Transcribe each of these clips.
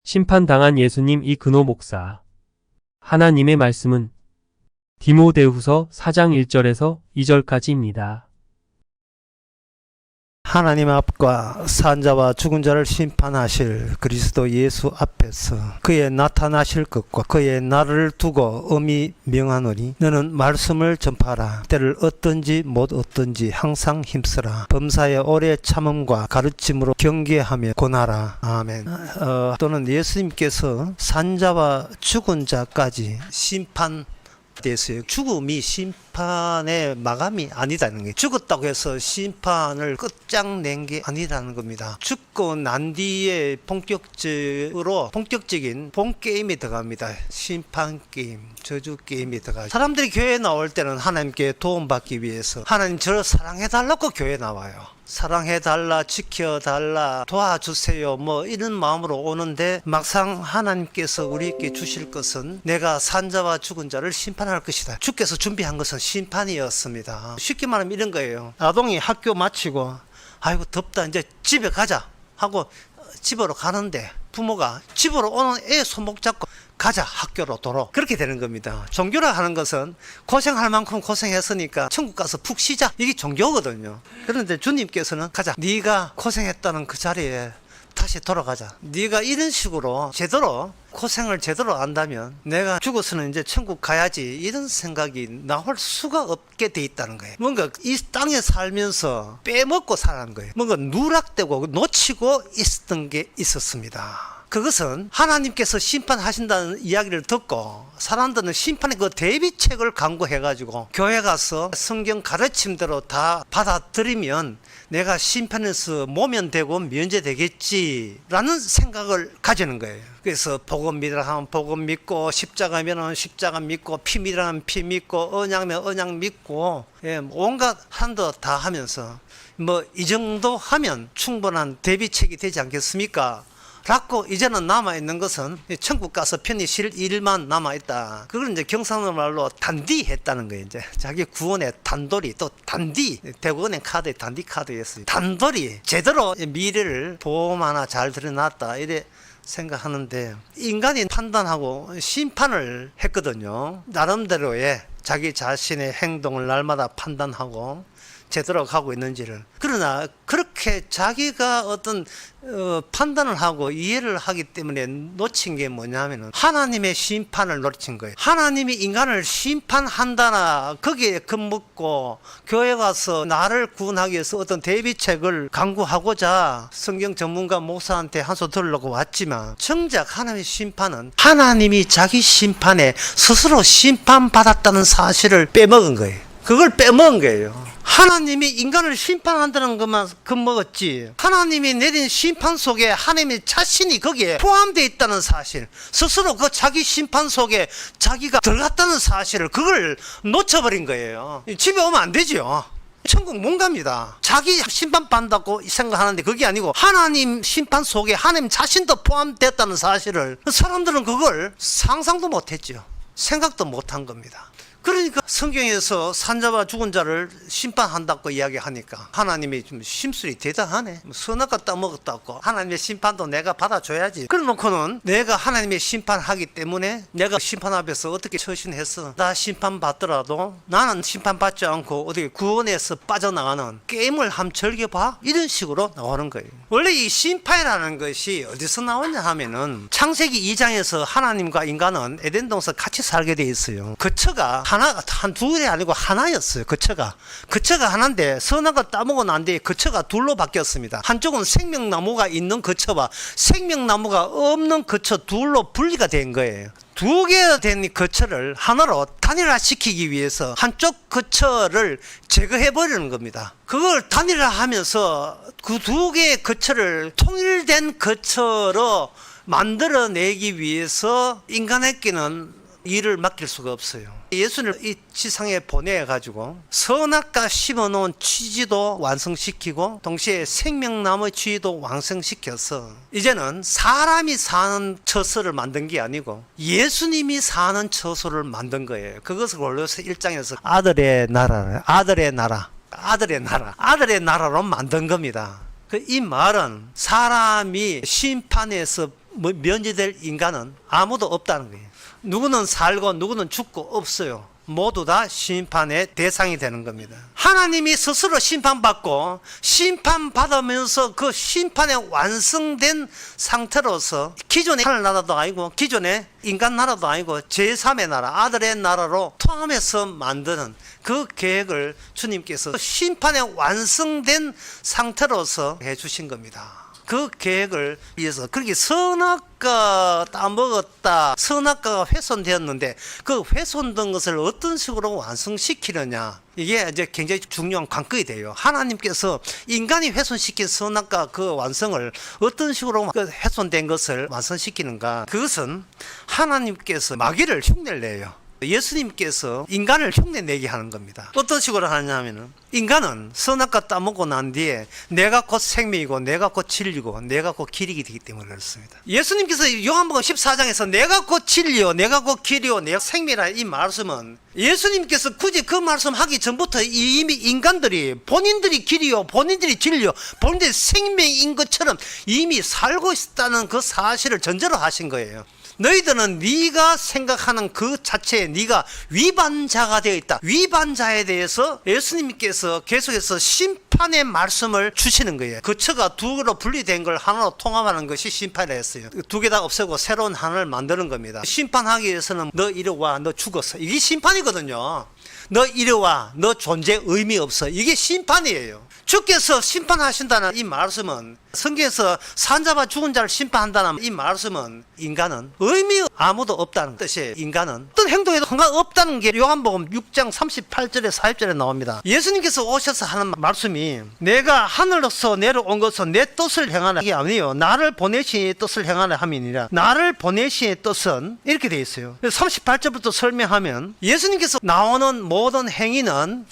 심판당한 예수님 이근호 목사. 하나님의 말씀은 디모데후서 4장 1절에서 2절까지입니다. 하나님 앞과 산자와 죽은 자를 심판하실 그리스도 예수 앞에서 그의 나타나실 것과 그의 날을 두고 엄히 명하노니 너는 말씀을 전파하라. 때를 어떤지 못 어떤지 항상 힘쓰라. 범사의 오래 참음과 가르침으로 경계하며 권하라. 아멘. 또는 예수님께서 산자와 죽은 자까지 됐어요. 죽음이 심판의 마감이 아니다는 거예요. 죽었다고 해서 심판을 끝장낸 게 아니라는 겁니다. 죽고 난 뒤에 본격적인 본게임이 들어갑니다. 심판 게임, 저주 게임이 들어가요. 사람들이 교회에 나올 때는 하나님께 도움받기 위해서 하나님 저를 사랑해달라고 교회에 나와요. 사랑해달라, 지켜달라, 도와주세요 뭐 이런 마음으로 오는데 막상 하나님께서 우리에게 주실 것은 내가 산자와 죽은 자를 심판할 것이다. 주께서 준비한 것은 심판이었습니다. 쉽게 말하면 이런 거예요. 아동이 학교 마치고 아이고 덥다 이제 집에 가자 하고 집으로 가는데 부모가 집으로 오는 애 손목 잡고 가자 학교로 도로 그렇게 되는 겁니다. 종교라 하는 것은 고생할 만큼 고생했으니까 천국 가서 푹 쉬자 이게 종교거든요. 그런데 주님께서는 가자 네가 고생했다는 그 자리에 다시 돌아가자. 네가 이런 식으로 제대로 고생을 제대로 안다면 내가 죽어서는 이제 천국 가야지 이런 생각이 나올 수가 없게 돼 있다는 거예요. 뭔가 이 땅에 살면서 빼먹고 살아는 거예요. 뭔가 누락되고 놓치고 있었던 게 있었습니다. 그것은 하나님께서 심판하신다는 이야기를 듣고 사람들은 심판의 그 대비책을 강구해가지고 교회 가서 성경 가르침대로 다 받아들이면 내가 심판에서 모면되고 면제되겠지라는 생각을 가지는 거예요. 그래서 복음 믿으라 하면 복음 믿고 십자가면 십자가 믿고 피 믿으라 하면 피 믿고 언약면 언약 믿고 온갖 한도 다 하면서 뭐 이 정도 하면 충분한 대비책이 되지 않겠습니까? 라고 이제는 남아있는 것은 천국 가서 편히 쉴 일만 남아있다. 그걸 이제 경상도 말로 단디 했다는 거예요. 이제 자기 구원의 단돌이 또 단디 대구은행 카드에 단디 카드였어요. 단돌이 제대로 미래를 보험 하나 잘 들여놨다 이래 생각하는데 인간이 판단하고 심판을 했거든요. 나름대로의 자기 자신의 행동을 날마다 판단하고 제대로 가고 있는지를. 그러나 그렇게 자기가 어떤 판단을 하고 이해를 하기 때문에 놓친 게 뭐냐면은 하나님의 심판을 놓친 거예요. 하나님이 인간을 심판한다나 거기에 겁먹고 교회 가서 나를 구원하기 위해서 어떤 대비책을 강구하고자 성경 전문가 목사한테 한 수 들으려고 왔지만 정작 하나님의 심판은 하나님이 자기 심판에 스스로 심판받았다는 사실을 빼먹은 거예요. 그걸 빼먹은 거예요. 하나님이 인간을 심판한다는 것만 겁먹었지 하나님이 내린 심판 속에 하나님의 자신이 거기에 포함되어 있다는 사실, 스스로 그 자기 심판 속에 자기가 들어갔다는 사실을 그걸 놓쳐버린 거예요. 집에 오면 안 되죠. 천국 못 갑니다. 자기 심판받는다고 생각하는데 그게 아니고 하나님 심판 속에 하나님 자신도 포함됐다는 사실을 사람들은 그걸 상상도 못했죠. 생각도 못한 겁니다. 그러니까 성경에서 산자와 죽은 자를 심판한다고 이야기하니까 하나님이 좀 심술이 대단하네. 선악과 따먹었다고 하나님의 심판도 내가 받아줘야지. 그래놓고는 내가 하나님의 심판하기 때문에 내가 심판 앞에서 어떻게 처신했어. 나 심판받더라도 나는 심판받지 않고 어떻게 구원에서 빠져나가는 게임을 한번 즐겨봐. 이런 식으로 나오는 거예요. 원래 이 심판이라는 것이 어디서 나오냐 하면은 창세기 2장에서 하나님과 인간은 에덴 동산 같이 살게 돼 있어요. 거처가 하나가 한 둘이 아니고 하나였어요. 거처가 하나인데 선악을 따먹어 난 뒤에 거처가 둘로 바뀌었습니다. 한쪽은 생명나무가 있는 거처와 생명나무가 없는 거처 둘로 분리가 된 거예요. 두 개가 된 거처를 하나로 단일화시키기 위해서 한쪽 거처를 제거해버리는 겁니다. 그걸 단일화하면서 그 두 개의 거처를 통일된 거처로 만들어내기 위해서 인간에게는 일을 맡길 수가 없어요. 예수를 이 지상에 보내가지고 선악과 심어놓은 취지도 완성시키고 동시에 생명나무의 취지도 완성시켜서 이제는 사람이 사는 처소를 만든 게 아니고 예수님이 사는 처소를 만든 거예요. 그것을 골로새 1장에서 아들의 나라로 만든 겁니다. 이 말은 사람이 심판에서 면제될 인간은 아무도 없다는 거예요. 누구는 살고 누구는 죽고 없어요. 모두 다 심판의 대상이 되는 겁니다. 하나님이 스스로 심판받고 심판받으면서 그 심판에 완성된 상태로서 기존의 하늘나라도 아니고 기존의 인간나라도 아니고 제3의 나라, 아들의 나라로 통합해서 만드는 그 계획을 주님께서 심판에 완성된 상태로서 해주신 겁니다. 그 계획을 위해서 그렇게 선악과 따먹었다, 선악과가 훼손되었는데 그 훼손된 것을 어떤 식으로 완성시키느냐, 이게 이제 굉장히 중요한 관건이 돼요. 하나님께서 인간이 훼손시킨 선악과 그 완성을 어떤 식으로 그 훼손된 것을 완성시키는가, 그것은 하나님께서 마귀를 흉내를 내요. 예수님께서 인간을 흉내내게 하는 겁니다. 어떤 식으로 하냐면은, 인간은 선악과 따먹고 난 뒤에 내가 곧 생명이고 내가 곧 진리고 내가 곧 길이기 되기 때문에 그렇습니다. 예수님께서 요한복음 14장에서 내가 곧 진리요 내가 곧 길이요 내가 생명이라 이 말씀은, 예수님께서 굳이 그 말씀 하기 전부터 이미 인간들이 본인들이 길이요 본인들이 진리요 본인들이 생명인 것처럼 이미 살고 있다는 그 사실을 전제로 하신 거예요. 너희들은 네가 생각하는 그 자체에 네가 위반자가 되어 있다. 위반자에 대해서 예수님께서 계속해서 심판의 말씀을 주시는 거예요. 그 처가 두 개로 분리된 걸 하나로 통합하는 것이 심판이었어요. 두 개 다 없애고 새로운 하나를 만드는 겁니다. 심판하기 위해서는 너 이리 와, 너 죽었어. 이게 심판이거든요. 너 이리 와, 너 존재 의미 없어. 이게 심판이에요. 주께서 심판하신다는 이 말씀은, 성경에서 산자와 죽은 자를 심판한다는 이 말씀은, 인간은 의미 아무도 없다는 뜻이에요. 인간은 어떤 행동에도 상관없다는 게 요한복음 6장 38절에 40절에 나옵니다. 예수님께서 오셔서 하는 말씀이, 내가 하늘로서 내려온 것은 내 뜻을 행하는 게 아니에요. 나를 보내신 뜻을 행하는 함이니라. 나를 보내신 뜻은 이렇게 되어 있어요. 38절부터 설명하면, 예수님께서 나오는 모든 행위는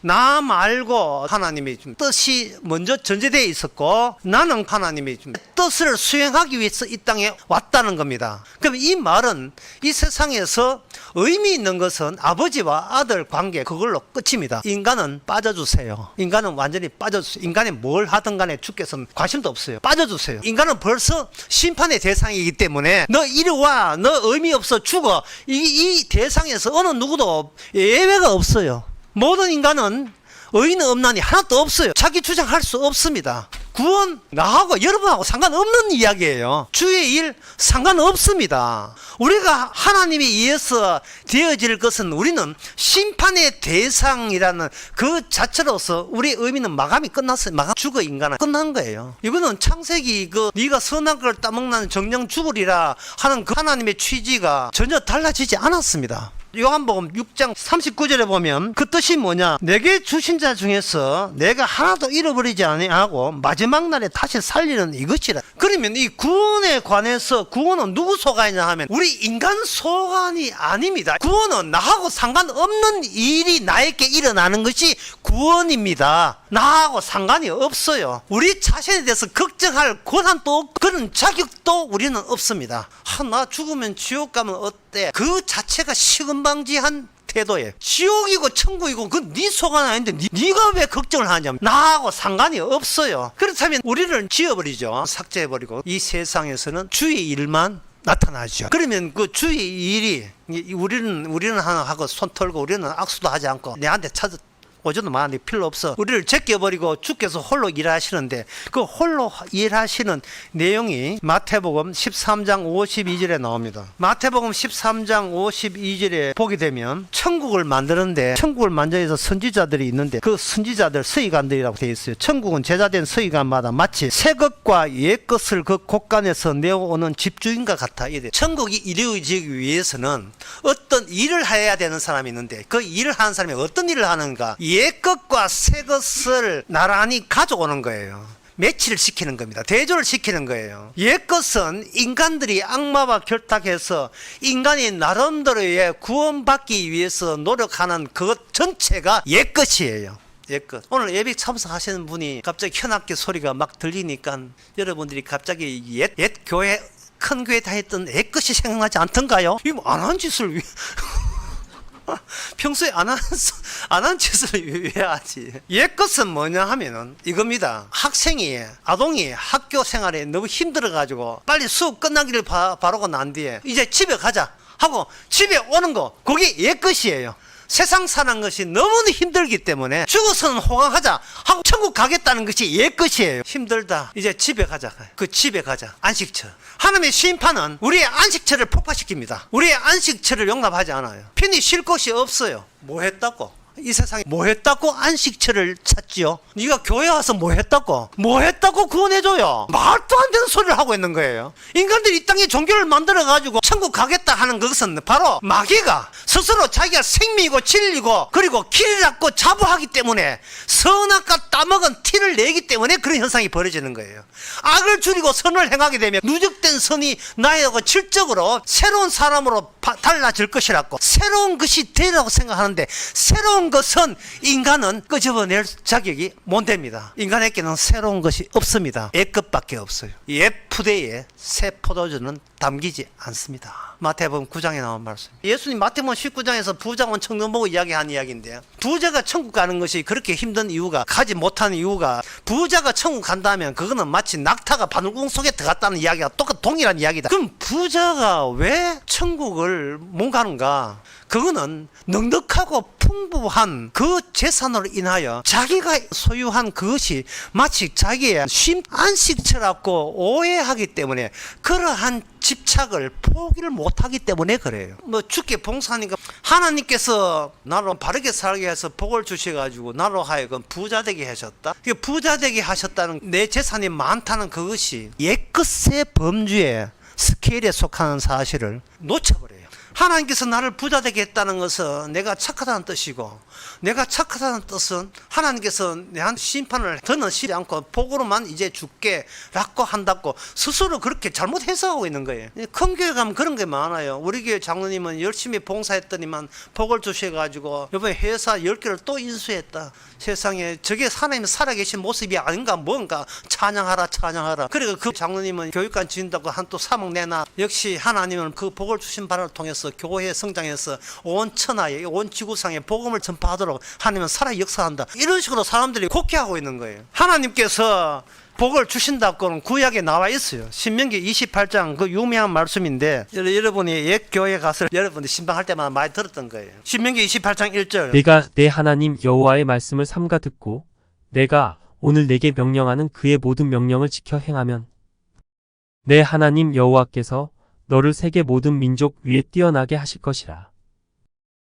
나 말고 하나님의 뜻이 먼저 전제되어 있었고, 나는 하나님의 뜻을 수행하기 위해서 이 땅에 왔다는 겁니다. 그럼 이 말은 이 세상에서 의미 있는 것은 아버지와 아들 관계, 그걸로 끝입니다. 인간은 빠져주세요. 인간은 완전히 빠져주세요. 인간이 뭘 하든 간에 주께서는 관심도 없어요. 빠져주세요. 인간은 벌써 심판의 대상이기 때문에 너 이리 와, 너 의미 없어, 죽어. 이 대상에서 어느 누구도 예외가 없어요. 모든 인간은 의인은 없나니 하나도 없어요. 자기 주장할 수 없습니다. 구원 나하고 여러분하고 상관없는 이야기예요. 주의 일 상관없습니다. 우리가 하나님에 의해서 되어질 것은, 우리는 심판의 대상이라는 그 자체로서 우리의 의미는 마감이 끝났어요. 마감 죽어, 인간은 끝난 거예요. 이거는 창세기 네가 선한 걸 따먹는 정령 죽으리라 하는 그 하나님의 취지가 전혀 달라지지 않았습니다. 요한복음 6장 39절에 보면 그 뜻이 뭐냐, 내게 주신 자 중에서 내가 하나도 잃어버리지 아니하고 마지막 날에 다시 살리는 이것이라. 그러면 이 구원에 관해서, 구원은 누구 소관이냐 하면 우리 인간 소관이 아닙니다. 구원은 나하고 상관없는 일이 나에게 일어나는 것이 구원입니다. 나하고 상관이 없어요. 우리 자신에 대해서 걱정할 권한도 없고 그런 자격도 우리는 없습니다. 나 죽으면 지옥 가면 어때? 그 자체가 시금방지한 태도예요. 지옥이고 천국이고 그건 네 소관 아닌데 네가 왜 걱정을 하냐. 나하고 상관이 없어요. 그렇다면 우리를 지워버리죠. 삭제해버리고 이 세상에서는 주의 일만 나타나죠. 그러면 그 주의 일이, 우리는 하고 손 털고 우리는 악수도 하지 않고 내한테 오지도 마, 네 필요 없어. 우리를 제껴버리고 주께서 홀로 일하시는데, 그 홀로 일하시는 내용이 마태복음 13장 52절에 나옵니다. 마태복음 13장 52절에 보게 되면 천국을 만드는데, 천국을 만들기 위해서 선지자들이 있는데 그 선지자들, 서기관들이라고 되어 있어요. 천국은 제자된 서기관마다 마치 새 것과 옛 것을 그 곳간에서 내어오는 집주인과 같아. 천국이 이루어지기 위해서는 어떤 일을 해야 되는 사람이 있는데, 그 일을 하는 사람이 어떤 일을 하는가? 옛 것과 새 것을 나란히 가져오는 거예요. 매치를 시키는 겁니다. 대조를 시키는 거예요. 옛 것은 인간들이 악마와 결탁해서 인간이 나름대로의 구원받기 위해서 노력하는 그것 전체가 옛 것이에요. 옛것. 오늘 예배 참석하시는 분이 갑자기 현악기 소리가 막 들리니까 여러분들이 갑자기 옛 교회, 큰 교회 다녔던 옛것이 생각나지 않던가요? 이거 안 한 짓을 평소에 안 한 짓을 왜 하지? 옛 것은 뭐냐 하면은 이겁니다. 아동이 학교 생활에 너무 힘들어가지고 빨리 수업 끝나기를 바라고 난 뒤에 이제 집에 가자 하고 집에 오는 거, 그게 옛 것이에요. 세상 사는 것이 너무나 힘들기 때문에 죽어서는 호강하자 하고 천국 가겠다는 것이 옛 것이에요. 힘들다, 이제 집에 가자. 그 집에 가자. 안식처. 하나님의 심판은 우리의 안식처를 폭파시킵니다. 우리의 안식처를 용납하지 않아요. 편히 쉴 곳이 없어요. 뭐 했다고? 이 세상에 뭐 했다고 안식처를 찾지요? 네가 교회 와서 뭐 했다고 구원해줘요? 말도 안 되는 소리를 하고 있는 거예요. 인간들이 이 땅에 종교를 만들어가지고 천국 가겠다 하는 것은 바로 마귀가 스스로 자기가 생명이고 진리고 그리고 길이라고 자부하기 때문에 선악과 따먹은 티를 내기 때문에 그런 현상이 벌어지는 거예요. 악을 줄이고 선을 행하게 되면 누적된 선이 나하고 질적으로 새로운 사람으로 달라질 것이라고, 새로운 것이 되리라고 생각하는데, 새로운 것은 인간은 끄집어낼 자격이 못 됩니다. 인간에게는 새로운 것이 없습니다. 옛 것밖에 없어요. 옛 푸대에 새 포도주는 담기지 않습니다. 마태복음 9장에 나온 말씀. 예수님 마태복음 19장에서 부자 온 청년 보고 이야기한 이야기인데요. 부자가 천국 가는 것이 그렇게 힘든 이유가, 가지 못하는 이유가, 부자가 천국 간다면 그거는 마치 낙타가 바늘구멍 속에 들어갔다는 이야기가 동일한 이야기다. 그럼 부자가 왜 천국을 못 가는가? 그거는 넉넉하고 풍부한 그 재산으로 인하여 자기가 소유한 그것이 마치 자기의 안식처라고 오해하기 때문에, 그러한 집착을 포기를 못하기 때문에 그래요. 뭐 주께 봉사하니까 하나님께서 나로 바르게 살게 해서 복을 주셔가지고 나로 하여금 부자 되게 하셨다. 부자 되게 하셨다는, 내 재산이 많다는 그것이 옛것의 범주에 스케일에 속하는 사실을 놓쳐버려요. 하나님께서 나를 부자 되게 했다는 것은 내가 착하다는 뜻이고, 내가 착하다는 뜻은 하나님께서 내한테 심판을 더는 싫지 않고 복으로만 이제 줄게 라고 한다고 스스로 그렇게 잘못 해석하고 있는 거예요. 큰 교회 가면 그런 게 많아요. 우리 교회 장로님은 열심히 봉사했더니만 복을 주셔가지고 이번에 회사 10개를 또 인수했다. 세상에 저게 하나님 살아계신 모습이 아닌가 뭔가, 찬양하라. 그리고 그 장로님은 교육관 지은다고 한 또 3억 내나, 역시 하나님은 그 복을 주신 바를 통해서 교회 성장해서 온 천하에, 온 지구상에 복음을 전파하도록 하나님은 살아 역사한다. 이런 식으로 사람들이 곡해하고 있는 거예요. 하나님께서 복을 주신다고는 구약에 나와 있어요. 신명기 28장 그 유명한 말씀인데, 여러분이 옛 교회 가서 여러분이 신방할 때마다 많이 들었던 거예요. 신명기 28장 1절. 내가 내 하나님 여호와의 말씀을 삼가 듣고 내가 오늘 내게 명령하는 그의 모든 명령을 지켜 행하면 내 하나님 여호와께서 너를 세계 모든 민족 위에 뛰어나게 하실 것이라.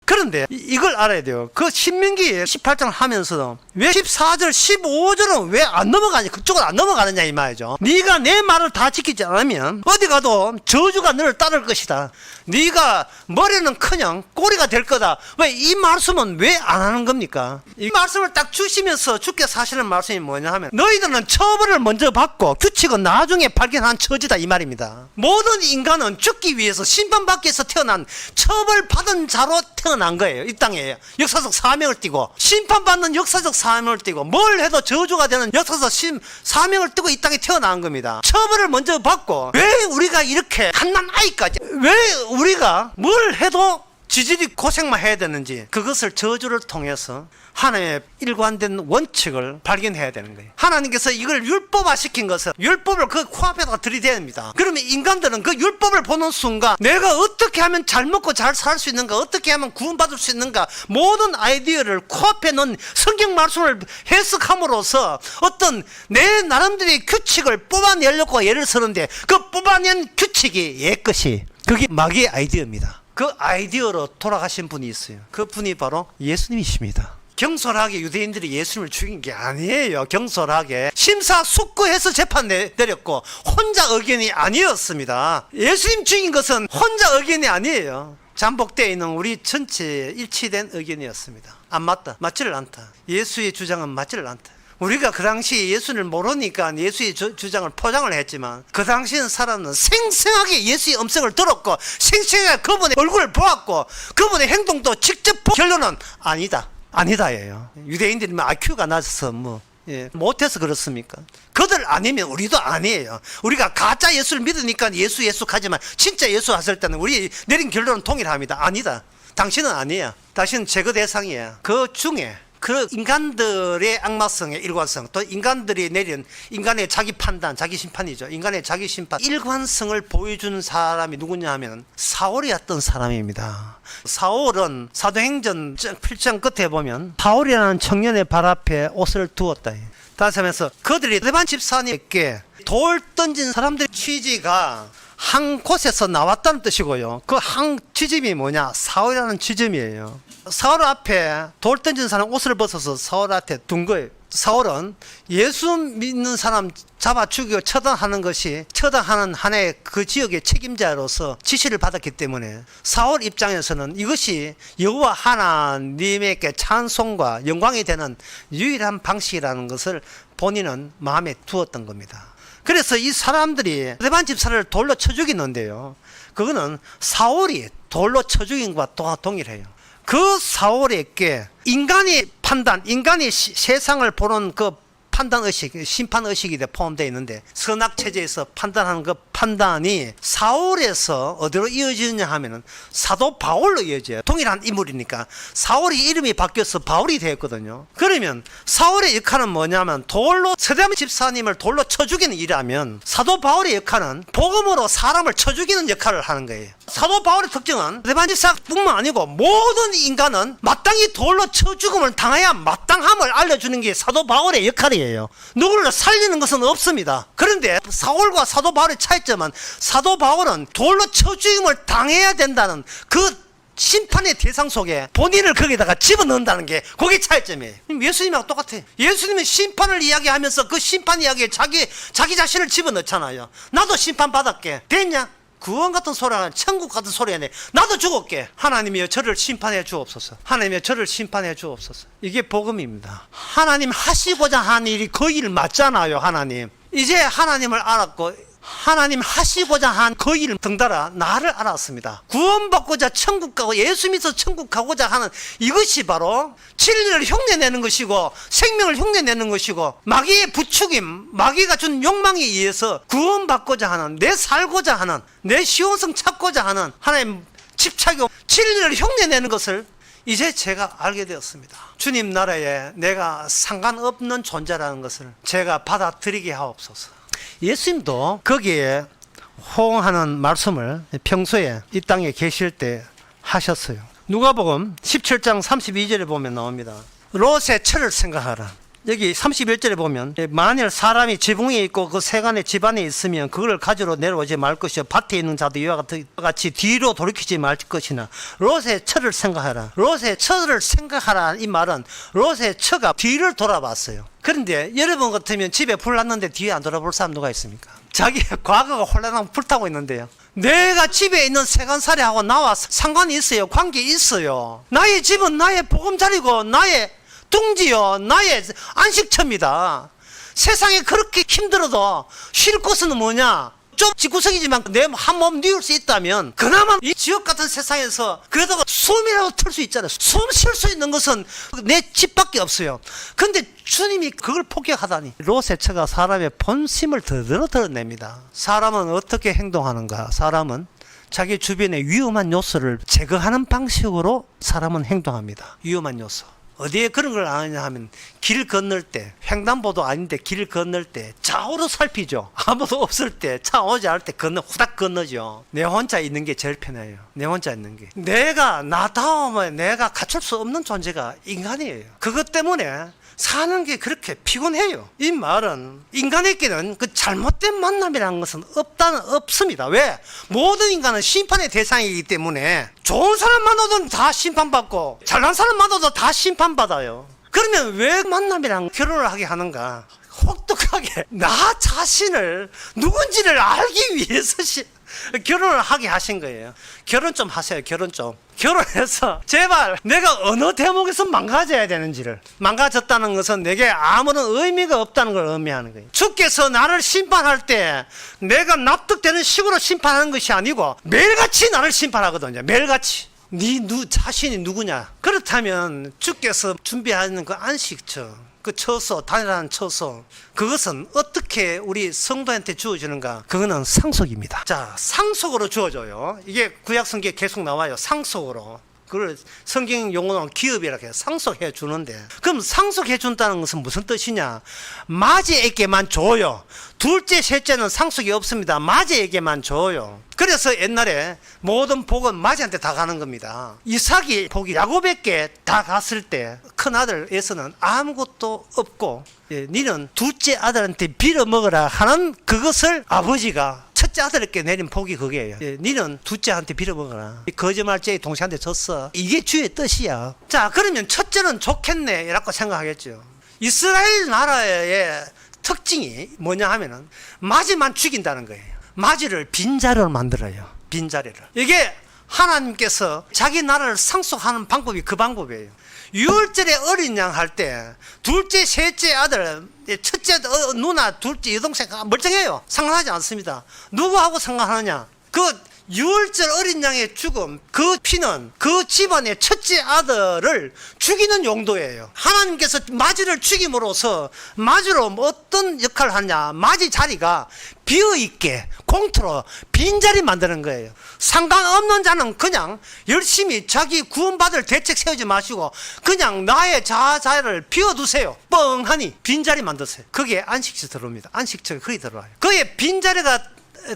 그런데 이걸 알아야 돼요. 그 신명기 18장을 하면서 왜 14절, 15절은 왜 안 넘어가냐, 그쪽은 안 넘어가느냐 이 말이죠. 네가 내 말을 다 지키지 않으면 어디 가도 저주가 너를 따를 것이다. 네가 머리는커녕 꼬리가 될 거다. 왜 이 말씀은 왜 안 하는 겁니까? 이 말씀을 딱 주시면서 주께서 하시는 말씀이 뭐냐 하면, 너희들은 처벌을 먼저 받고 규칙은 나중에 발견한 처지다 이 말입니다. 모든 인간은 죽기 위해서 심판받기 위해서 태어난, 처벌받은 자로 태어난 거예요. 이 땅에 역사적 사명을 띠고, 심판받는 역사적 사명을 띠고, 뭘 해도 저주가 되는 역사적 사명을 띠고 이 땅에 태어난 겁니다. 처벌을 먼저 받고, 왜 우리가 이렇게 갓난 아이까지, 왜 우리가 뭘 해도 지질이 고생만 해야 되는지, 그것을 저주를 통해서 하나님의 일관된 원칙을 발견해야 되는 거예요. 하나님께서 이걸 율법화 시킨 것은, 율법을 그 코앞에다가 들이대야 됩니다. 그러면 인간들은 그 율법을 보는 순간 내가 어떻게 하면 잘 먹고 잘 살 수 있는가, 어떻게 하면 구원받을 수 있는가, 모든 아이디어를 코앞에 넣은 성경 말씀을 해석함으로써 어떤 내 나름대로의 규칙을 뽑아내려고 예를 쓰는데, 그 뽑아낸 규칙이 옛것이, 그게 마귀의 아이디어입니다. 그 아이디어로 돌아가신 분이 있어요. 그 분이 바로 예수님이십니다. 경솔하게 유대인들이 예수님을 죽인 게 아니에요. 경솔하게 심사숙고해서 재판 내렸고 혼자 의견이 아니었습니다. 예수님 죽인 것은 혼자 의견이 아니에요. 잠복되어 있는 우리 전체 일치된 의견이었습니다. 안 맞다, 맞지를 않다. 예수의 주장은 맞지를 않다. 우리가 그 당시 예수를 모르니까 예수의 주장을 포장을 했지만, 그 당시는 사람은 생생하게 예수의 음성을 들었고 생생하게 그분의 얼굴을 보았고 그분의 행동도 직접 결론은 아니다예요. 유대인들이 IQ가 낮아서 못해서 그렇습니까? 그들 아니면 우리도 아니에요. 우리가 가짜 예수를 믿으니까 예수 가지만 진짜 예수 왔을 때는 우리 내린 결론은 동일합니다. 아니다. 당신은 아니야. 당신은 제거 대상이야. 그 중에 그 인간들의 악마성의 일관성, 또 인간들이 내린 인간의 자기 판단, 자기 심판이죠. 인간의 자기 심판, 일관성을 보여주는 사람이 누구냐 하면 사울이었던 사람입니다. 사울은 사도행전 8장 끝에 보면 사울이라는 청년의 발 앞에 옷을 두었다. 다시 하면서 그들이 스데반 집사님께 돌 던진 사람들의 취지가 한 곳에서 나왔다는 뜻이고요. 그 한 지점이 뭐냐? 사울이라는 지점이에요. 사울 앞에 돌 던진 사람 옷을 벗어서 사울 앞에 둔 거예요. 사울은 예수 믿는 사람 잡아 죽이고 처단하는 것이 처단하는 하나의 그 지역의 책임자로서 지시를 받았기 때문에 사울 입장에서는 이것이 여호와 하나님에게 찬송과 영광이 되는 유일한 방식이라는 것을 본인은 마음에 두었던 겁니다. 그래서 이 사람들이 스데반 집사를 돌로 쳐 죽이는데요. 그거는 사울이 돌로 쳐 죽인 것과 동일해요. 그 사울에게 인간의 판단, 인간이 세상을 보는 그 판단 의식, 심판 의식이 포함되어 있는데 선악 체제에서 판단하는 그 판단이 사울에서 어디로 이어지느냐 하면은 사도 바울로 이어져요. 동일한 인물이니까 사울이 이름이 바뀌어서 바울이 되었거든요. 그러면 사울의 역할은 뭐냐면 돌로 스데반 집사님을 돌로 쳐 죽이는 일이라면 사도 바울의 역할은 복음으로 사람을 쳐 죽이는 역할을 하는 거예요. 사도 바울의 특징은 스데반 집사뿐만 아니고 모든 인간은 마땅히 돌로 쳐 죽음을 당해야 마땅함을 알려주는 게 사도 바울의 역할이에요. 누구를 살리는 것은 없습니다. 그런데 사울과 사도 바울의 차이점은 사도 바울은 돌로 쳐 죽임을 당해야 된다는 그 심판의 대상 속에 본인을 거기다가 집어넣는다는 게 그게 차이점이에요. 예수님하고 똑같아요. 예수님은 심판을 이야기하면서 그 심판 이야기에 자기 자신을 집어넣잖아요. 나도 심판받았게 됐냐? 구원 같은 소리는 천국 같은 소리네. 나도 죽을게. 하나님이여 저를 심판해 주옵소서. 하나님이여 저를 심판해 주옵소서. 이게 복음입니다. 하나님 하시고자 한 일이 그 일 맞잖아요. 하나님 이제 하나님을 알았고 하나님 하시고자 한 그 일을 덩달아 나를 알았습니다. 구원받고자 천국 가고 예수 믿어서 천국 가고자 하는 이것이 바로 진리를 흉내내는 것이고 생명을 흉내내는 것이고 마귀의 부추김, 마귀가 준 욕망에 의해서 구원받고자 하는, 내 살고자 하는, 내 시원성 찾고자 하는 하나님 집착이 진리를 흉내내는 것을 이제 제가 알게 되었습니다. 주님 나라에 내가 상관없는 존재라는 것을 제가 받아들이게 하옵소서. 예수님도 거기에 호응하는 말씀을 평소에 이 땅에 계실 때 하셨어요. 누가복음 17장 32절에 보면 나옵니다. 롯의 철을 생각하라. 여기 31절에 보면 만일 사람이 지붕에 있고 그 세간의 집안에 있으면 그걸 가지러 내려오지 말 것이요 밭에 있는 자도 이와 같이 뒤로 돌이키지 말 것이나 롯의 철을 생각하라. 롯의 철을 생각하라 이 말은 롯의 처가 뒤를 돌아봤어요. 그런데 여러분 같으면 집에 불 났는데 뒤에 안 돌아볼 사람 누가 있습니까? 자기 과거가 혼란하고 불타고 있는데요. 내가 집에 있는 세간살이하고 나와 상관이 있어요. 관계 있어요. 나의 집은 나의 보금자리고 나의 둥지요 나의 안식처입니다. 세상에 그렇게 힘들어도 쉴 곳은 뭐냐? 좀 집구석이지만 내 한 몸 뉘울 수 있다면 그나마 이 지옥 같은 세상에서 그래도 숨이라도 틀 수 있잖아요. 숨 쉴 수 있는 것은 내 집밖에 없어요. 근데 주님이 그걸 폭격하다니. 롯의 처가 사람의 본심을 더더러 드러냅니다. 사람은 어떻게 행동하는가? 사람은 자기 주변의 위험한 요소를 제거하는 방식으로 사람은 행동합니다. 위험한 요소. 어디에 그런 걸 아느냐 하면 길 건널 때, 횡단보도 아닌데 길 건널 때 좌우로 살피죠. 아무도 없을 때, 차 오지 않을 때 후닥 건너죠. 내 혼자 있는 게 제일 편해요. 내 혼자 있는 게. 내가 나다움에 내가 갖출 수 없는 존재가 인간이에요. 그것 때문에 사는 게 그렇게 피곤해요. 이 말은 인간에게는 그 잘못된 만남이라는 것은 없습니다. 왜? 모든 인간은 심판의 대상이기 때문에 좋은 사람 만나도 다 심판받고 잘난 사람 만나도 다 심판받아요. 그러면 왜 만남이랑 결혼을 하게 하는가? 혹독하게 나 자신을 누군지를 알기 위해서 결혼을 하게 하신 거예요. 결혼 좀 하세요. 결혼 좀. 결혼해서 제발 내가 어느 대목에서 망가져야 되는지를. 망가졌다는 것은 내게 아무런 의미가 없다는 걸 의미하는 거예요. 주께서 나를 심판할 때 내가 납득되는 식으로 심판하는 것이 아니고 매일같이 나를 심판하거든요. 매일같이. 자신이 누구냐? 그렇다면 주께서 준비하는 그 안식처, 그 처소, 단일한 처소, 그것은 어떻게 우리 성도한테 주어지는가? 그거는 상속입니다. 자, 상속으로 주어져요. 이게 구약성경에 계속 나와요. 상속으로. 그걸 성경 용어는 기업이라고 해요. 상속해 주는데. 그럼 상속해 준다는 것은 무슨 뜻이냐? 맞이에게만 줘요. 둘째, 셋째는 상속이 없습니다. 맞이에게만 줘요. 그래서 옛날에 모든 복은 맞이한테 다 가는 겁니다. 이삭이 복이 야곱에게 다 갔을 때 큰아들 에서는 아무것도 없고, 니는 둘째 아들한테 빌어먹으라 하는 그것을 아버지가 첫째 아들에게 내린 복이 그게예요. 니는 둘째한테 빌어먹어라. 거짓말쟁이 동생한테 줬어. 이게 주의 뜻이야. 자, 그러면 첫째는 좋겠네 라고 생각하겠죠. 이스라엘 나라의 특징이 뭐냐 하면은 맞이만 죽인다는 거예요. 맞이를 빈자리로 만들어요. 빈자리를. 이게 하나님께서 자기 나라를 상속하는 방법이 그 방법이에요. 유월절에 어린 양 할 때 둘째, 셋째 아들, 첫째 누나, 둘째 여동생 멀쩡해요. 상관하지 않습니다. 누구하고 상관하느냐? 그 유월절 어린 양의 죽음, 그 피는 그 집안의 첫째 아들을 죽이는 용도예요. 하나님께서 맞이를 죽임으로써 맞이로 어떤 역할을 하냐? 맞이 자리가 비어있게 공터로 빈자리 만드는 거예요. 상관없는 자는 그냥 열심히 자기 구원받을 대책 세우지 마시고 그냥 나의 자아를 비워두세요. 뻥하니 빈자리 만드세요. 거기에 안식처 들어옵니다. 안식처가 거기 들어와요. 거기에 빈자리가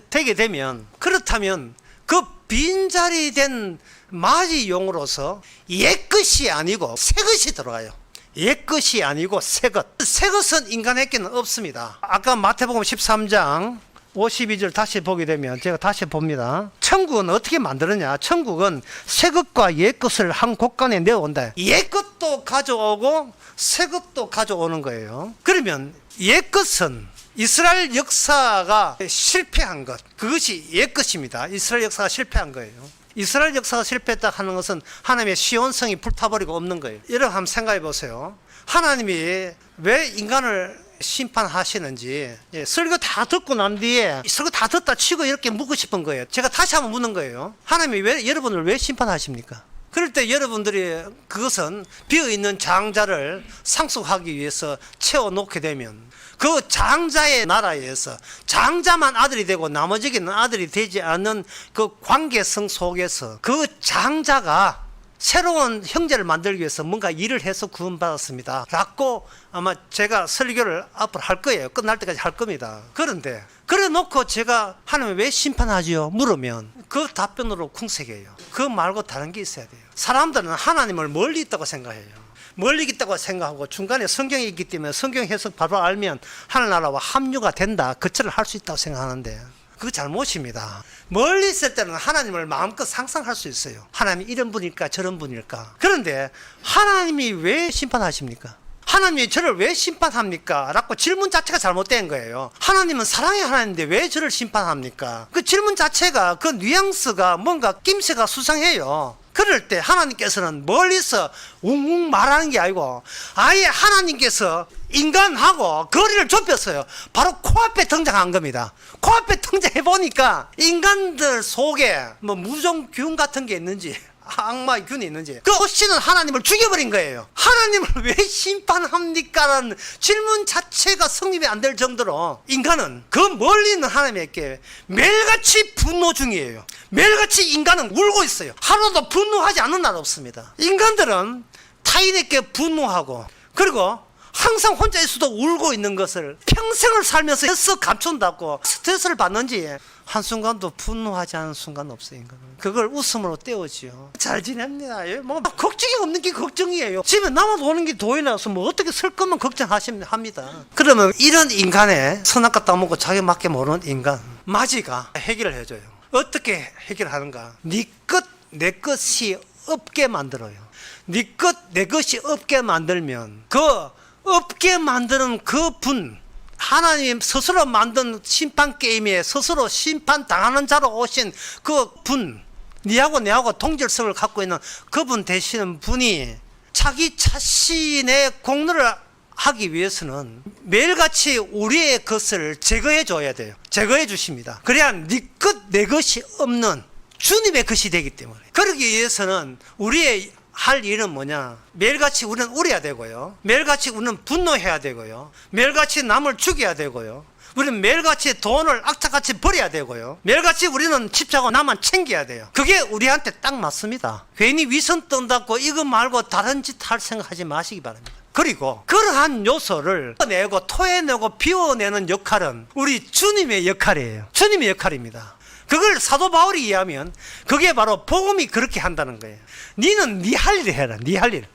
되게 되면, 그렇다면 그 빈자리 된 맞이용으로서 옛것이 아니고 새것이 들어가요. 옛것이 아니고 새것. 새것은 인간에게는 없습니다. 아까 마태복음 13장 52절 다시 보게 되면, 제가 다시 봅니다. 천국은 어떻게 만들었냐? 천국은 새것과 옛것을 한 곳간에 내어온다. 옛것도 가져오고 새것도 가져오는 거예요. 그러면 옛것은 이스라엘 역사가 실패한 것, 그것이 옛것입니다. 이스라엘 역사가 실패한 거예요. 이스라엘 역사가 실패했다 하는 것은 하나님의 시온성이 불타버리고 없는 거예요. 여러분 한번 생각해 보세요. 하나님이 왜 인간을 심판하시는지, 설교 다 듣고 난 뒤에 설교 다 듣다 치고 이렇게 묻고 싶은 거예요. 제가 다시 한번 묻는 거예요. 하나님이 왜 여러분을 왜 심판하십니까? 그럴 때 여러분들이 그것은 비어있는 장자를 상속하기 위해서 채워놓게 되면 그 장자의 나라에서 장자만 아들이 되고 나머지는 아들이 되지 않는 그 관계성 속에서 그 장자가 새로운 형제를 만들기 위해서 뭔가 일을 해서 구원받았습니다 라고 아마 제가 설교를 앞으로 할 거예요. 끝날 때까지 할 겁니다. 그런데 그래 놓고 제가 하나님 왜 심판하지요? 물으면 그 답변으로 궁색해요. 그거 말고 다른 게 있어야 돼요. 사람들은 하나님을 멀리 있다고 생각해요. 멀리 있다고 생각하고 중간에 성경이 있기 때문에 성경 해석 바로 알면 하늘나라와 합류가 된다, 거처를 할 수 있다고 생각하는데 그거 잘못입니다. 멀리 있을 때는 하나님을 마음껏 상상할 수 있어요. 하나님이 이런 분일까 저런 분일까. 그런데 하나님이 왜 심판하십니까? 하나님이 저를 왜 심판합니까? 라고 질문 자체가 잘못된 거예요. 하나님은 사랑의 하나님인데 왜 저를 심판합니까? 그 질문 자체가, 그 뉘앙스가 뭔가 낌새가 수상해요. 그럴 때 하나님께서는 멀리서 웅웅 말하는 게 아니고 아예 하나님께서 인간하고 거리를 좁혔어요. 바로 코앞에 등장한 겁니다. 코앞에 등장해 보니까 인간들 속에 뭐 무종균 같은 게 있는지 악마의 균이 있는지 그 오시는 하나님을 죽여버린 거예요. 하나님을 왜 심판합니까? 라는 질문 자체가 성립이 안 될 정도로 인간은 그 멀리 있는 하나님께 매일같이 분노 중이에요. 매일같이 인간은 울고 있어요. 하루도 분노하지 않는 날 없습니다. 인간들은 타인에게 분노하고 그리고 항상 혼자 있어도 울고 있는 것을 평생을 살면서 해서 감춘다고 스트레스를 받는지 한순간도 분노하지 않은 순간 없어요. 인간은 그걸 웃음으로 때우지요. 잘 지냅니다. 뭐 걱정이 없는 게 걱정이에요. 집에 남아도 오는 게 도에 나서 뭐 어떻게 쓸 것만 걱정하십니다. 그러면 이런 인간의 선악과 따먹고 자기 맞게 모르는 인간 마지가 해결을 해줘요. 어떻게 해결하는가? 네 것 내 것이 없게 만들어요. 네 것 내 것이 없게 만들면 그 없게 만드는 그 분, 하나님 스스로 만든 심판 게임에 스스로 심판당하는 자로 오신 그 분, 니하고 내하고 동질성을 갖고 있는 그분 되시는 분이 자기 자신의 공로를 하기 위해서는 매일같이 우리의 것을 제거해 줘야 돼요. 제거해 주십니다. 그래야 네 것 내 것이 없는 주님의 것이 되기 때문에. 그러기 위해서는 우리의 할 일은 뭐냐? 매일같이 우리는 울어야 되고요. 매일같이 우리는 분노해야 되고요. 매일같이 남을 죽여야 되고요. 우리는 매일같이 돈을 악착같이 버려야 되고요. 매일같이 우리는 집착하고 나만 챙겨야 돼요. 그게 우리한테 딱 맞습니다. 괜히 위선 떤다고 이거 말고 다른 짓 할 생각하지 마시기 바랍니다. 그리고 그러한 요소를 내고 토해내고 비워내는 역할은 우리 주님의 역할이에요. 주님의 역할입니다. 그걸 사도 바울이 이해하면 그게 바로 복음이 그렇게 한다는 거예요. 니는 네 할 일을 해라. 네 할 일.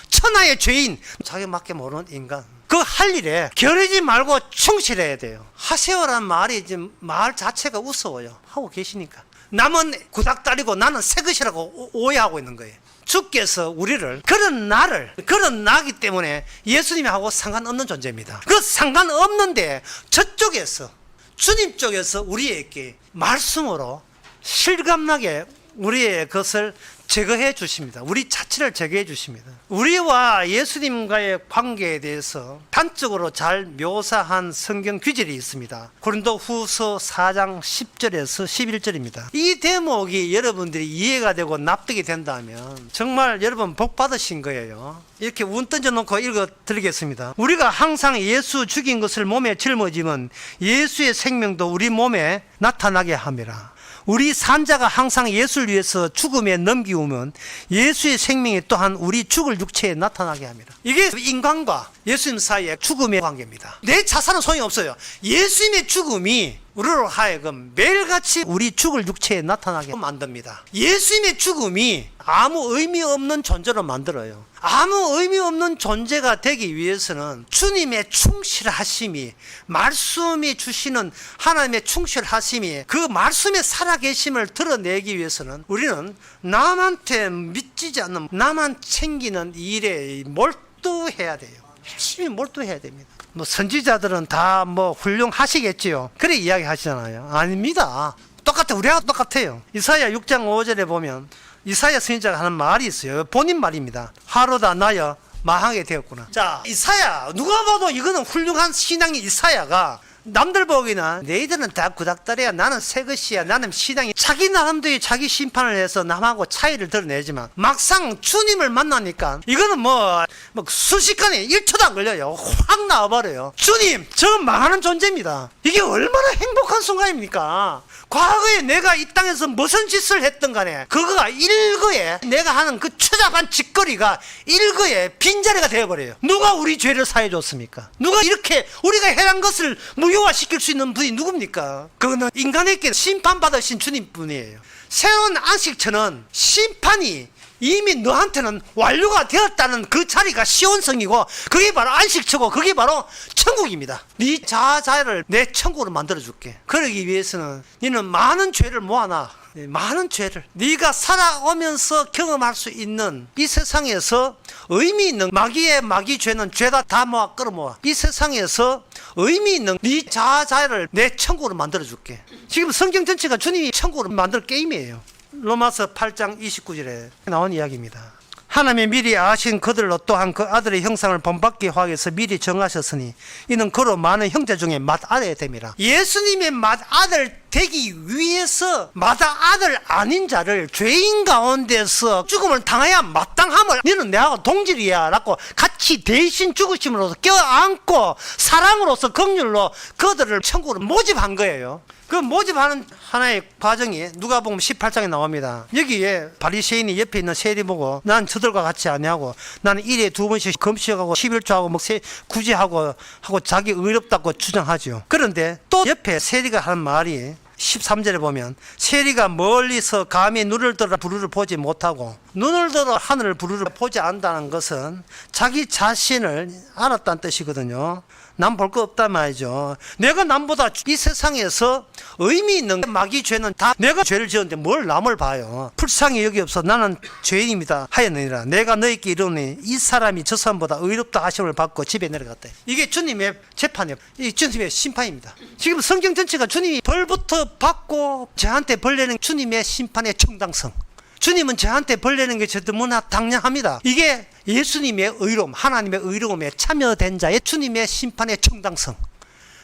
천하의 죄인, 자기밖에 모르는 인간. 그 할 일에 겨루지 말고 충실해야 돼요. 하세요란 말이 지금 말 자체가 우스워요. 하고 계시니까. 남은 구닥다리고 나는 새 것이라고 오해하고 있는 거예요. 주께서 우리를 그런 나기 때문에 예수님하고 상관없는 존재입니다. 그 상관없는데 저쪽에서 주님 쪽에서 우리에게 말씀으로 실감나게 우리의 것을 제거해 주십니다. 우리 자체를 제거해 주십니다. 우리와 예수님과의 관계에 대해서 단적으로 잘 묘사한 성경 구절이 있습니다. 고린도후서 4장 10절에서 11절입니다. 이 대목이 여러분들이 이해가 되고 납득이 된다면 정말 여러분 복 받으신 거예요. 이렇게 운 던져놓고 읽어드리겠습니다. 우리가 항상 예수 죽인 것을 몸에 짊어지면 예수의 생명도 우리 몸에 나타나게 함이라. 우리 산자가 항상 예수를 위해서 죽음에 넘기우면 예수의 생명이 또한 우리 죽을 육체에 나타나게 합니다. 이게 인간과 예수님 사이의 죽음의 관계입니다. 내 자살은 소용이 없어요. 예수님의 죽음이 우리로 하여금 매일같이 우리 죽을 육체에 나타나게 만듭니다. 예수님의 죽음이 아무 의미 없는 존재로 만들어요. 아무 의미 없는 존재가 되기 위해서는 주님의 충실하심이, 말씀이 주시는 하나님의 충실하심이, 그 말씀의 살아계심을 드러내기 위해서는 우리는 남한테 믿지지 않는, 나만 챙기는 일에 몰두해야 돼요. 열심히 몰두해야 됩니다. 뭐 선지자들은 다 뭐 훌륭하시겠지요. 그래 이야기 하시잖아요. 아닙니다. 똑같아. 우리하고 똑같아요. 이사야 6장 5절에 보면 이사야 선지자가 하는 말이 있어요. 본인 말입니다. 하루다 나여 망하게 되었구나. 자, 이사야, 누가 봐도 이거는 훌륭한 신앙의 이사야가 남들 보기는 너희들은 다 구닥다리야, 나는 새 것이야, 나는 신앙이, 자기 나름대로 자기 심판을 해서 남하고 차이를 드러내지만 막상 주님을 만나니까 이거는 뭐 순식간에 1초도 안 걸려요. 확 나와버려요. 주님, 저 망하는 존재입니다. 이게 얼마나 행복한 순간입니까? 과거에 내가 이 땅에서 무슨 짓을 했던 간에 그거가 일거에, 내가 하는 그 추잡한 짓거리가 일거에 빈자리가 되어버려요. 누가 우리 죄를 사해 줬습니까? 누가 이렇게 우리가 해란 것을 무효화시킬 수 있는 분이 누굽니까? 그거는 인간에게 심판받으신 주님뿐이에요. 새로운 안식처는 심판이 이미 너한테는 완료가 되었다는 그 자리가 시온성이고, 그게 바로 안식처고, 그게 바로 천국입니다. 네 자아를 내 천국으로 만들어줄게. 그러기 위해서는 너는 많은 죄를 모아놔. 많은 죄를 네가 살아오면서 경험할 수 있는 이 세상에서 의미 있는 마귀의 마귀 죄는 죄다 다 모아 끌어모아. 이 세상에서 의미 있는 네 자아를 내 천국으로 만들어줄게. 지금 성경 전체가 주님이 천국으로 만들 게임이에요. 로마서 8장 29절에 나온 이야기입니다. 하나님이 미리 아신 그들로 또한 그 아들의 형상을 본받게 하기 위해서 미리 정하셨으니 이는 그로 많은 형제 중에 맏아들이 됨이라. 예수님의 맏아들 되기 위해서 맏아들 아닌 자를 죄인 가운데서 죽음을 당해야 마땅함을, 너는 내하고 동질이야 라고 같이 대신 죽으심으로써 껴안고 사랑으로서 긍휼로 그들을 천국으로 모집한 거예요. 그 모집하는 하나의 과정이 누가복음 18장에 나옵니다. 여기에 바리새인이 옆에 있는 세리 보고 난 저들과 같이 아니하고 나는 일에 2번씩 금식하고 11조하고 뭐 구제하고 자기 의롭다고 주장하죠. 그런데 또 옆에 세리가 하는 말이 13절에 보면 세리가 멀리서 감히 눈을 들어 부르를 보지 못하고, 눈을 들어 하늘을 부르를 보지 않는다는 것은 자기 자신을 알았다는 뜻이거든요. 남 볼 거 없단 말이죠. 내가 남보다 이 세상에서 의미 있는 마귀 죄는 다 내가 죄를 지었는데 뭘 남을 봐요. 불쌍히 여기 없어 나는 죄인입니다 하였느니라. 내가 너희께 이르노니 이 사람이 저 사람보다 의롭다 하심을 받고 집에 내려갔다. 이게 주님의 재판이에요. 이 주님의 심판입니다. 지금 성경 전체가 주님이 벌부터 받고 저한테 벌 내는 주님의 심판의 정당성. 주님은 저한테 벌 내는 게 너무나 당연합니다. 이게 예수님의 의로움, 하나님의 의로움에 참여된 자의 주님의 심판의 정당성.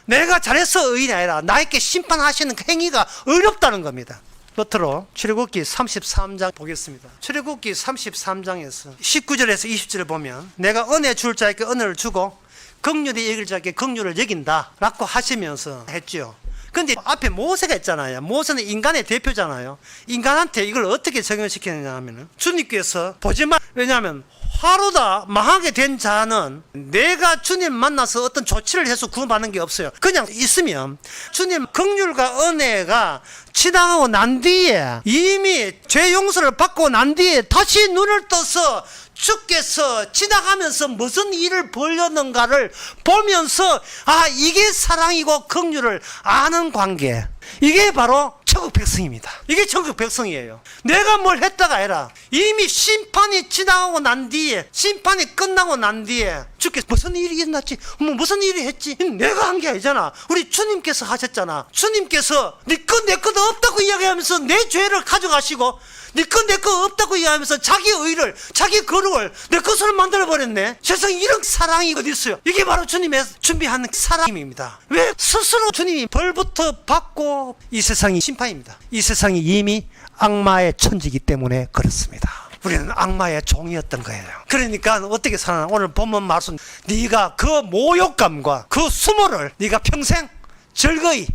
내가 잘해서 의인이 아니라 나에게 심판하시는 그 행위가 의롭다는 겁니다. 끝으로 출애굽기 33장 보겠습니다. 출애굽기 33장에서 19절에서 20절을 보면 내가 은혜 줄 자에게 은혜를 주고 긍휼이 이길 자에게 긍휼을 여긴다라고 하시면서 했죠. 근데 앞에 모세가 있잖아요. 모세는 인간의 대표잖아요. 인간한테 이걸 어떻게 적용시키느냐 하면은 주님께서 보지만, 왜냐하면 화로다 망하게 된 자는 내가 주님 만나서 어떤 조치를 해서 구원받는 게 없어요. 그냥 있으면 주님 긍휼과 은혜가 지나가고 난 뒤에, 이미 죄 용서를 받고 난 뒤에 다시 눈을 떠서 주께서 지나가면서 무슨 일을 벌였는가를 보면서, 아, 이게 사랑이고 긍휼을 아는 관계, 이게 바로 천국 백성입니다. 이게 천국 백성이에요. 내가 뭘 했다가 아니라 이미 심판이 지나가고 난 뒤에, 심판이 끝나고 난 뒤에 주께서 무슨 일이 일어났지, 무슨 일이 했지, 내가 한 게 아니잖아. 우리 주님께서 하셨잖아. 주님께서 네 것 내 것 없다고 이야기하면서 내 죄를 가져가시고, 네 것 내 것 없다고 이야기하면서 자기 의를, 자기 거룩을 내 것으로 만들어버렸네. 세상에 이런 사랑이 어디 있어요? 이게 바로 주님의 준비하는 사랑입니다. 왜? 스스로 주님이 벌부터 받고, 이 세상이 심판입니다. 이 세상이 이미 악마의 천지이기 때문에 그렇습니다. 우리는 악마의 종이었던 거예요. 그러니까 어떻게 살아나? 오늘 본문 말씀, 네가 그 모욕감과 그 수모를 네가 평생 즐거이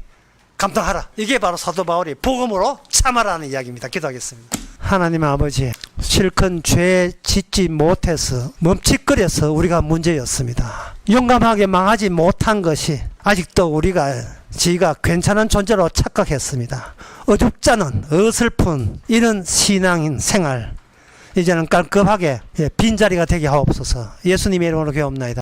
감당하라. 이게 바로 사도 바울이 복음으로 참아라는 이야기입니다. 기도하겠습니다. 하나님 아버지, 실컷 죄 짓지 못해서 멈칫거려서 우리가 문제였습니다. 용감하게 망하지 못한 것이 아직도 우리가 지가 괜찮은 존재로 착각했습니다. 어줍잖은 어설픈 이런 신앙인 생활, 이제는 깔끔하게 빈자리가 되게 하옵소서. 예수님의 이름으로 기도합나이다.